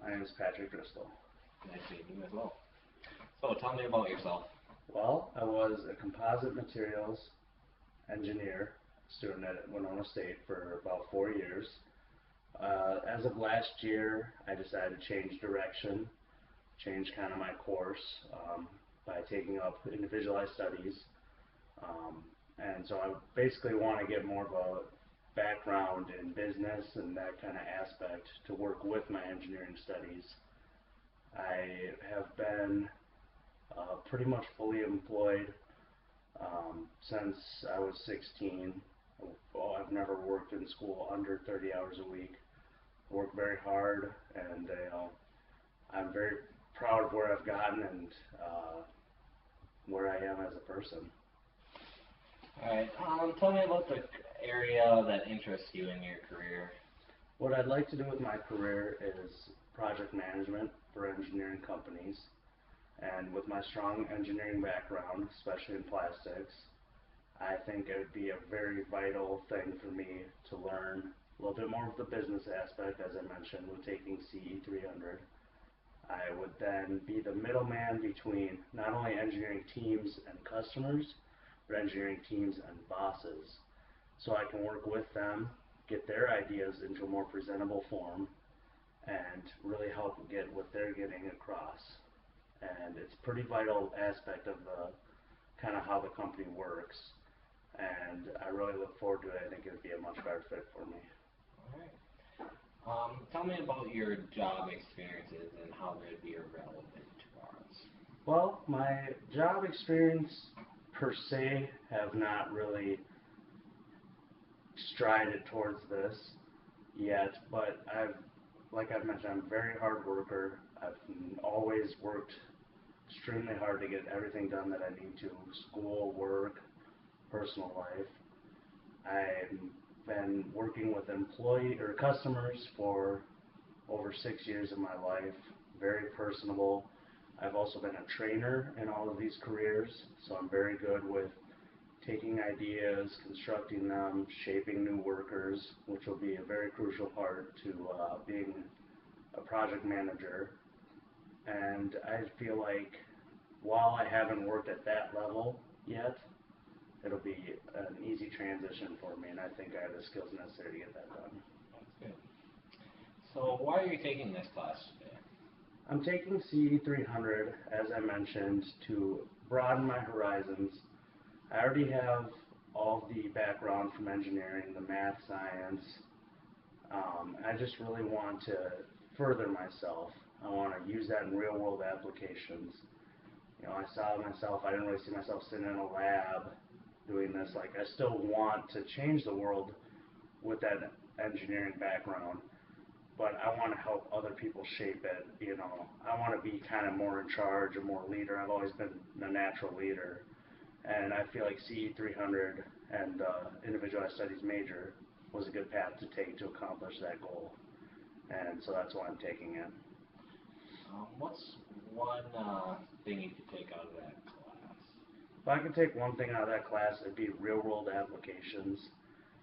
My name is Patrick Driscoll. Nice meeting you as well. So tell me about yourself. Well, I was a composite materials engineer student at Winona State for about 4 years. As of last year, I decided to change direction, change kind of my course by taking up individualized studies. And so I basically want to get more of a background in business and that kind of aspect to work with my engineering studies. I have been pretty much fully employed since I was 16. I've never worked in school under 30 hours a week. I work very hard, and I'm very proud of where I've gotten and where I am as a person. Alright, tell me about the area that interests you in your career. What I'd like to do with my career is project management for engineering companies. And with my strong engineering background, especially in plastics, I think it would be a very vital thing for me to learn a little bit more of the business aspect, as I mentioned, with taking CE 300. I would then be the middleman between not only engineering teams and customers, but engineering teams and bosses. So I can work with them, get their ideas into a more presentable form, and really help get what they're getting across. And it's a pretty vital aspect of the kind of how the company works. And I really look forward to it. I think it would be a much better fit for me. Alright. Tell me about your job experiences and how they'd be relevant to ours. Well, my job experience per se have not really strided towards this yet, but like I've mentioned, I'm a very hard worker. I've always worked extremely hard to get everything done that I need to, school, work, personal life. I've been working with customers for over 6 years of my life, very personable. I've also been a trainer in all of these careers, so I'm very good with taking ideas, constructing them, shaping new workers, which will be a very crucial part to being a project manager. And I feel like while I haven't worked at that level yet, it'll be an easy transition for me, and I think I have the skills necessary to get that done. That's good. So why are you taking this class today? I'm taking CE 300, as I mentioned, to broaden my horizons. I already have all the background from engineering, the math, science. I just really want to further myself. I want to use that in real world applications. You know, I didn't really see myself sitting in a lab doing this. Like, I still want to change the world with that engineering background, but I want to help other people shape it. You know, I want to be kind of more in charge, or more leader. I've always been a natural leader, and I feel like CE 300 and individualized studies major was a good path to take to accomplish that goal, and so that's why I'm taking it. What's one thing you could take out of that class? If I could take one thing out of that class, it'd be real-world applications.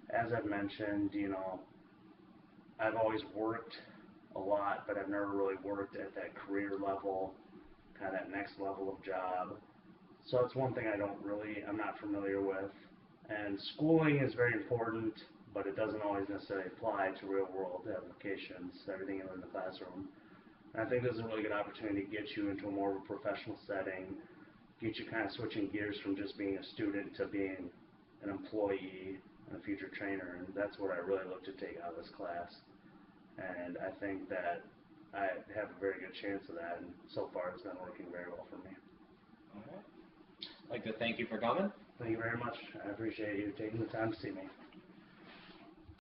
As I've mentioned, you know, I've always worked a lot, but I've never really worked at that career level, kind of that next level of job. So that's one thing I'm not familiar with. And schooling is very important, but it doesn't always necessarily apply to real-world applications, everything in the classroom. And I think this is a really good opportunity to get you into a more of a professional setting, get you kind of switching gears from just being a student to being an employee and a future trainer, and that's what I really look to take out of this class. And I think that I have a very good chance of that, and so far it's been working very well for me. All right. I'd like to thank you for coming. Thank you very much. I appreciate you taking the time to see me.